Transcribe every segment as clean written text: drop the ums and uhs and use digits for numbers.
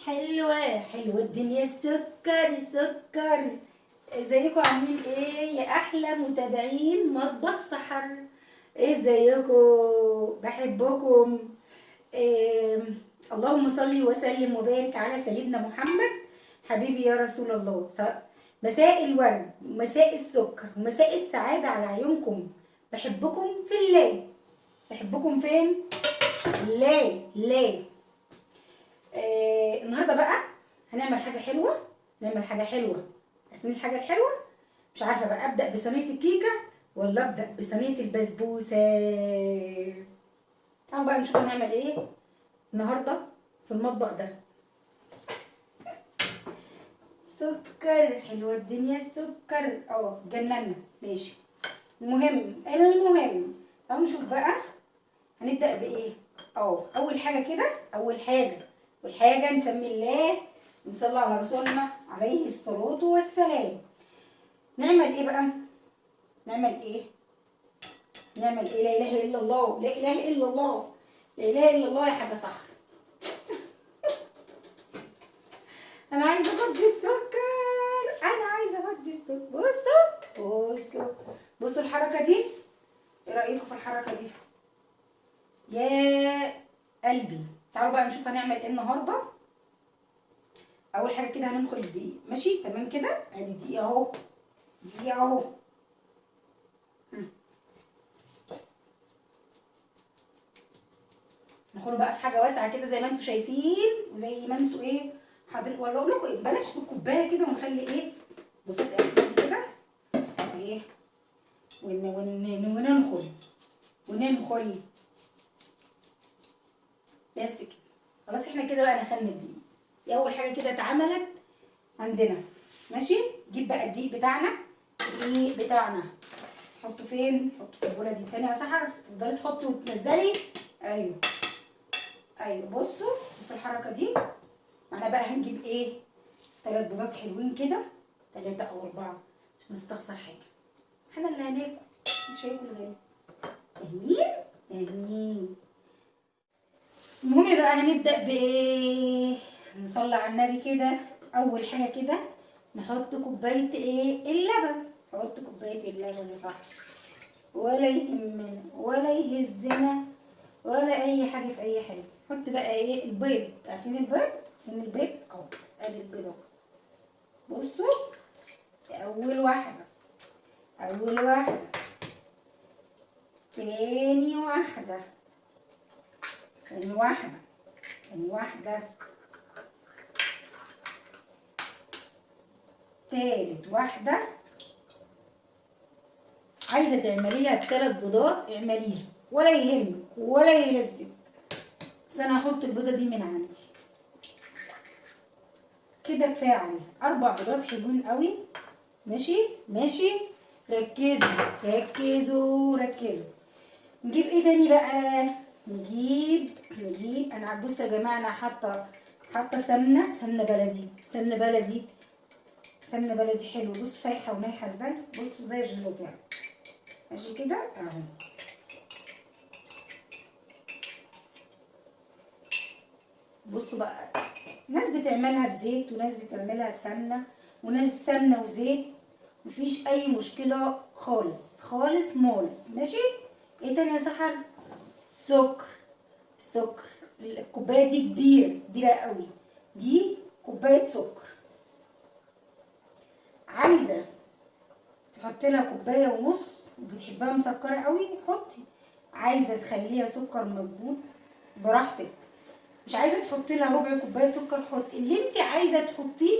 حلوة حلوة الدنيا السكر سكر. ازيكم عاملين ايه يا احلى متابعين مطبخ سحر؟ ازيكم؟ بحبكم. إيه. اللهم صل وسلم وبارك على سيدنا محمد حبيبي يا رسول الله. مساء الورد ومساء السكر ومساء السعادة على عيونكم. بحبكم في الله. بحبكم فين؟ ليه النهارده بقى هنعمل حاجه حلوه. عارفين الحاجه الحلوه؟ مش عارفه بقى ابدا بصينيه الكيكه ولا ابدا بصينيه البسبوسه. تعالوا بقى نشوف هنعمل ايه النهارده في المطبخ ده. سكر حلوه الدنيا السكر. جننا ماشي. المهم تعالوا نشوف بقى هنبدا بايه. اول حاجه نسمي الله ونصلي على رسولنا عليه الصلاه والسلام. نعمل ايه بقى؟ نعمل ايه؟ لا اله الا الله، لا اله الا الله، لا اله الا الله يا حاجه صح. انا عايزه افضي السكر. بصوا الحركه دي. ايه رايكم في الحركه دي يا قلبي؟ تعالوا بقى نشوف هنعمل ايه النهارده. اول حاجه كده هندخل الدقيق. ماشي تمام كده. ادي الدقيق اهو. ندخلوا بقى في حاجه واسعه كده زي ما انتم شايفين وزي ما انتم ايه حاضر. ولا اقول لكم ايه، بلاش بالكوبايه كده ونخلي ايه بصوا دي كده ايه وننخل بس كده. خلاص احنا كده بقى دخلنا الدقيق. دي اول حاجه كده اتعملت عندنا. ماشي. جيب بقى الدقيق بتاعنا. حطه فين؟ حطه في البوله دي. تاني يا سحر تفضلي تحطي وتنزلي. ايوه بصوا الحركه دي. معنا بقى هنجيب ايه 3 بيضات حلوين كده، 3 أو 4 مش نستخسر حاجه. احنا اللي هناكل مش هياكل غيرنا. فاهمين. المهم بقى هنبدا بايه؟ نصلي على النبي كده. اول حاجه كده نحط كوبايه ايه اللبن. حط كوبايه اللبن يا صاحبي، ولا يهمنا ولا يهزنا ولا اي حاجه في اي حاجه. حط بقى ايه البيض. عارفين البيض؟ فين البيض؟ ادي البيض اهو. بصوا اول واحده، تاني واحده، تالت واحده. عايزه تعمليها ب3 بيضات اعمليها ولا يهمك ولا يهزك، بس انا هحط البيضه دي من عندي كده. كفايه عليها 4 بيضات حلوين قوي. ماشي. ركزوا. نجيب ايه تاني بقى؟ نجيب انا بصوا يا جماعه انا حاطه سمنه بلدي حلو. بصوا سايحه ونايحه ازاي. بصوا زي الجيلاتين. ماشي كده اهو. بصوا بقى ناس بتعملها بزيت وناس بتعملها بسمنه وناس سمنه وزيت. مفيش اي مشكله خالص مالص. ماشي. ايه تاني يا سحر؟ سكر. الكوبايه دي كبيره قوي. دي كوبايه سكر. عايزه تحطي لها كوبايه ونص وبتحبها مسكره قوي حطي. عايزه تخليها سكر مظبوط براحتك. مش عايزه تحطي لها ربع كوبايه سكر حطي. اللي انت عايزه حطيه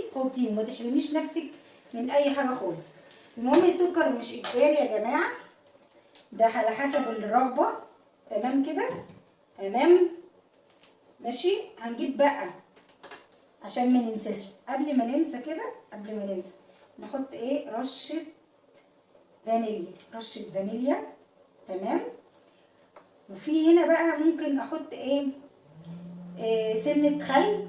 وما تحرميش نفسك من اي حاجه خالص. المهم السكر مش اجباري يا جماعه، ده على حسب الرغبه. تمام كده. تمام. ماشي. هنجيب بقى عشان ما ننساش قبل ما ننسى نحط ايه رشه فانيليا. تمام. وفي هنا بقى ممكن احط ايه سنه خل.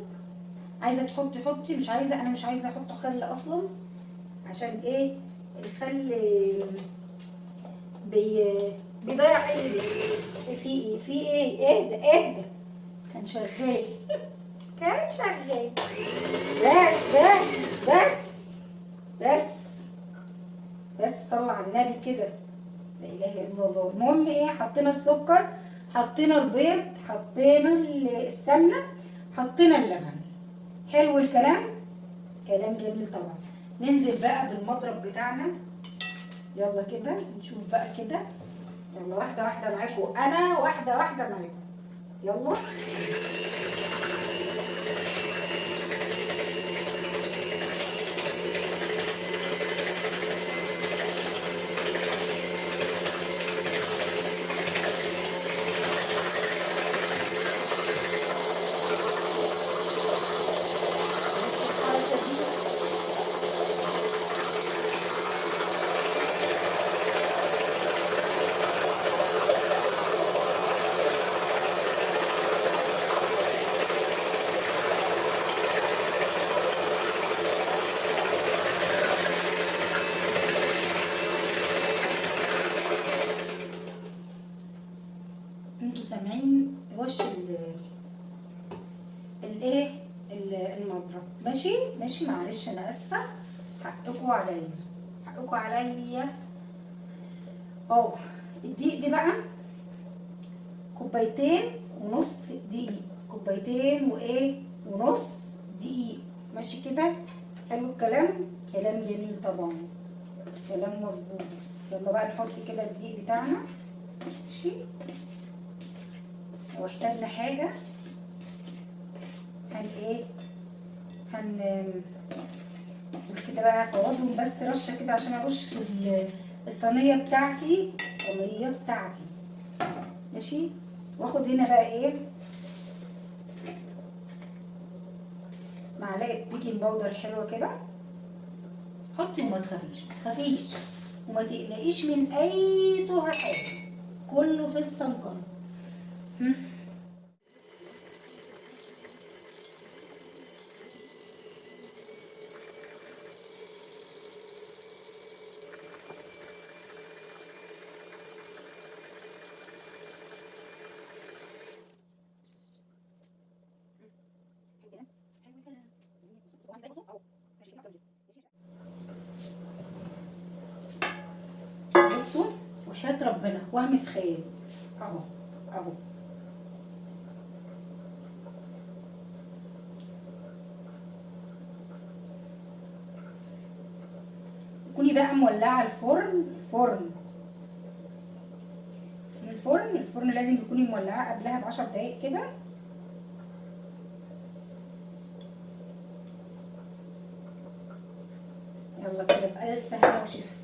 عايزه تحطي مش عايزه. انا مش عايزه احط خل اصلا. عشان ايه؟ الخل بيضيع ايه في ايه. اهدى كان كان شغال. بس بس بس بس بس صلى على النبي كده، لا اله الا الله. المهم ايه، حطينا السكر، حطينا البيض، حطينا السمنه، حطينا اللبن. حلو الكلام، كلام جميل طبعا. ننزل بقى بالمضرب بتاعنا. يلا كده نشوف بقى كده. يلا واحده واحده معاكم، انا واحده واحده معاكم. يلا الحركه دي. انتوا سامعين وش الايه المضرب؟ ماشي ماشي، معلش انا اسفه، حقكوا عليا، حقكوا عليا. اه الدقيق دي بقى كوبايتين ونص دقيق، كوبايتين وايه ونص دقيق، ماشي كده. حلو الكلام، كلام جميل طبعا، كلام مظبوط. يلا بقى نحط كده الدقيق بتاعنا، ماشي. لو احتاجنا حاجه ايه كده بقى هفوضهم بس رشه كده عشان ارش الصينيه بتاعتي، الصينيه بتاعتي، ماشي. واخد هنا بقى ايه، معلقه بيكنج باودر حلوه كده. حطي وما تخافيش، ما تخافيش وما تقلقيش من اي حاجه، كله في السنكر. بصوا وحياة ربنا وهم في خيال، اهو اهو. كوني بقى مولعه الفرن لازم تكوني مولعاه قبلها ب10 دقايق كده. يلا كده بألف هنا وشفا.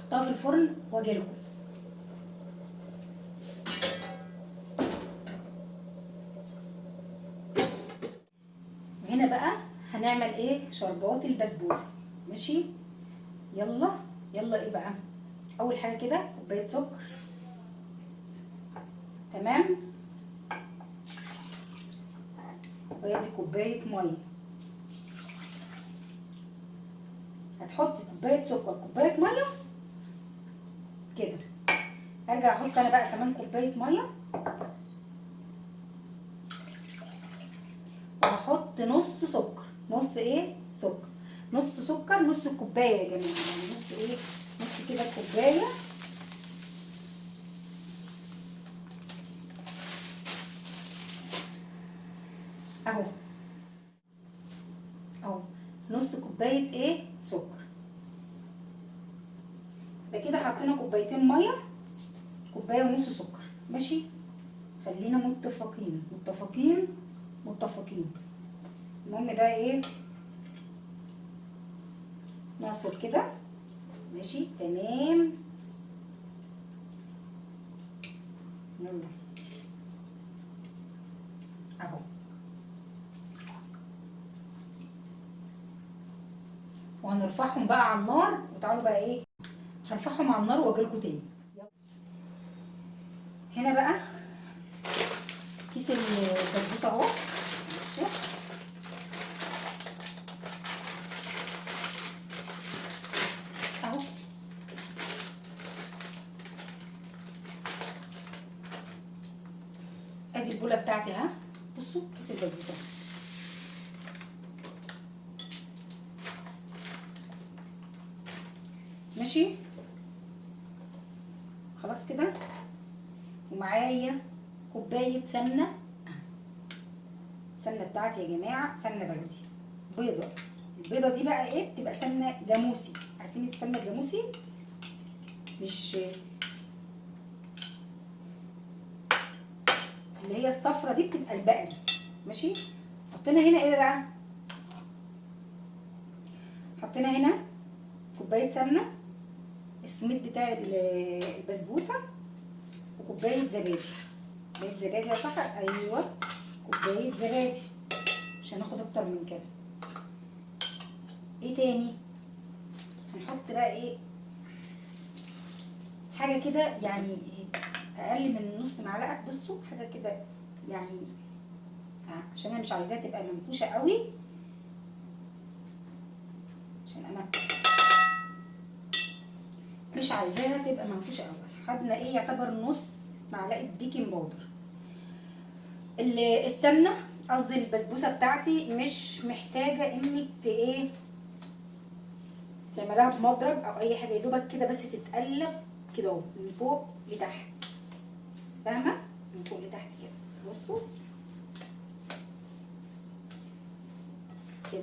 حطها في الفرن واجيلكم. هنا بقى هنعمل ايه، شربات البسبوسه، ماشي. يلا يلا ايه بقى، اول حاجه كده كوبايه سكر، تمام. وادي كوبايه ميه، هتحطي كوبايه سكر كوبايه ميه كده. ارجع احط انا بقى كمان كوبايه ميه، وهحط نص سكر، نص ايه سكر، نص سكر، نص كوبايه يا جماعه، يعني نص ايه، نص كده كوبايه اهو، اهو نص كوبايه ايه سكر. يبقى كده حطينا كوبايتين ميه، كوبايه ونص سكر، ماشي. خلينا متفقين متفقين متفقين. المهم بقى ايه، نعصر كده، ماشي تمام. يلا اهو، وهنرفعهم بقى على النار. وتعالوا بقى ايه، هرفعهم على النار واجيلكوا تاني. هنا بقى كيس البسبوسه اهو، اهو البوله بتاعتي اهي. بصوا كيس البسبوسه ماشي. خلاص كده. ومعايا كوبايه سمنه. السمنه بتاعتي يا جماعه سمنه بلدي بيضه. البيضه دي بقى ايه؟ بتبقى سمنه جاموسي. عارفين السمنه الجاموسي؟ مش اللي هي الصفرة دي، بتبقى البقري ماشي. حطينا هنا ايه بقى؟ حطينا هنا كوبايه سمنه، السميد بتاع البسبوسه، وكوبايه زبادي. كوبايه زبادي يا صح؟ ايوه كوبايه زبادي، مش هناخد اكتر من كده. ايه تاني؟ هنحط بقى ايه؟ حاجه كده يعني اقل من نص معلقه. بصوا حاجه كده يعني عشان انا مش عايزاها تبقى منفوشه قوي، عشان انا مش عايزاها تبقى منفوشه قوي. خدنا ايه؟ يعتبر نص معلقه بيكنج باودر. السمنه قصدي البسبوسه بتاعتي مش محتاجه انك ايه تعملها بمضرب او اي حاجه، يا دوبك كده بس تتقلب كده اهو من فوق لتحت، فاهمه؟ من فوق لتحت كده. بصوا كده.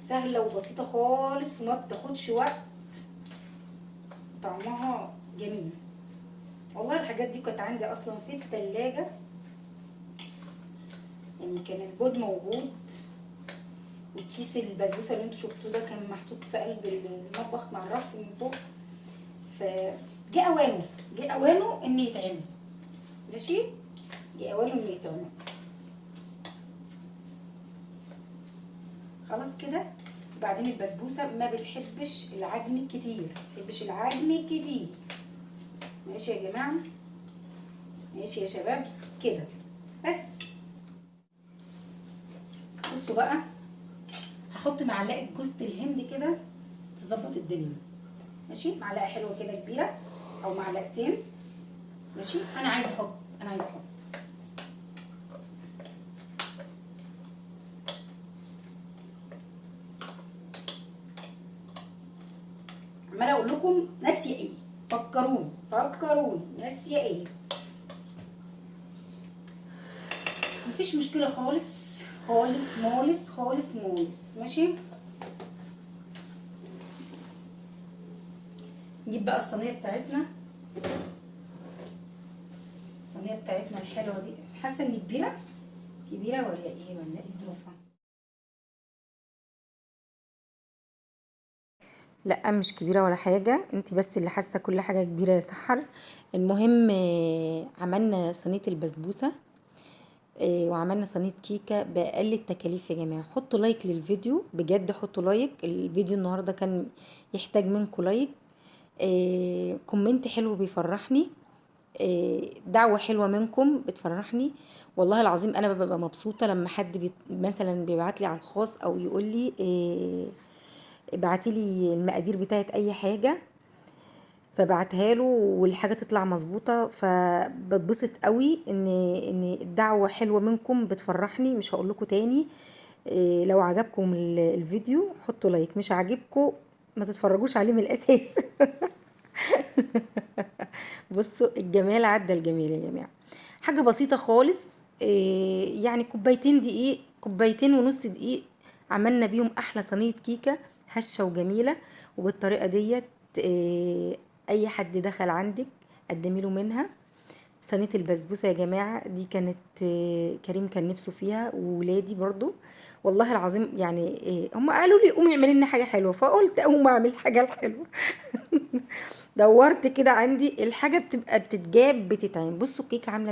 سهله وبسيطه خالص وما بتاخدش وقت، طعمها جميل والله. الحاجات دي كانت عندي اصلا في التلاجة، يعني كان البيض موجود، والكيس البسبوسه اللي انتوا شفتوه ده كان محطوط في قلب المطبخ مع الرف من فوق. فجه اوانه، جه اوانه ان يتعمل ماشي. جه اوانه ان يتعمل. خلاص كده. وبعدين البسبوسه ما بتحبش العجن الكتير، ما بتحبش العجن الكتير ماشي يا جماعه، ماشي يا شباب كده بس. بصوا بقى، هحط معلقه جوز الهند كده تظبط الدنيا ماشي. معلقه حلوه كده كبيره او معلقتين ماشي. انا عايزه احط عماله اقول لكم ناسيه ايه؟ فكروني ناسيه ايه؟ مفيش مشكله خالص خالص ماشي. نجيب بقى الصينيه بتاعتنا، الصينيه بتاعتنا الحلوه دي. حاسه ان كبيره ولا ايه ظروفها؟ لا مش كبيره ولا حاجه، انت بس اللي حاسه كل حاجه كبيره يا سحر. المهم عملنا صينيه البسبوسه وعملنا صينيه كيكه باقل التكاليف يا جماعه. حطوا لايك للفيديو بجد، حطوا لايك. الفيديو النهارده كان يحتاج منكم لايك. كومنت حلو بيفرحني، دعوة حلوة منكم بتفرحني والله العظيم. انا ببقى مبسوطة لما حد مثلا بيبعت لي على الخاص او يقول لي ابعتي لي المقادير بتاعت اي حاجة، فبعتها له والحاجة تطلع مظبوطة. فبتبسط قوي ان الدعوة حلوة منكم بتفرحني. مش هقول لكم تاني. لو عجبكم الفيديو حطوا لايك، مش عجبكم ما تتفرجوش عليه من الاساس. بصوا الجمال عدى الجمال يا جماعه. حاجه بسيطه خالص. يعني كوبايتين دقيق، كوبايتين ونص دقيق، عملنا بيهم احلى صينيه كيكه هشه وجميله. وبالطريقه ديت اي حد دخل عندك قدمي له منها. صينيه البسبوسه يا جماعه دي كانت كريم كان نفسه فيها وولادي برضو والله العظيم. يعني هم قالوا لي قومي اعملي لنا حاجه حلوه، فقلت اقوم اعمل حاجه حلوه. دورت كده عندي الحاجه بتبقى بتتجاب بتتعمل. بصوا الكيكه عامله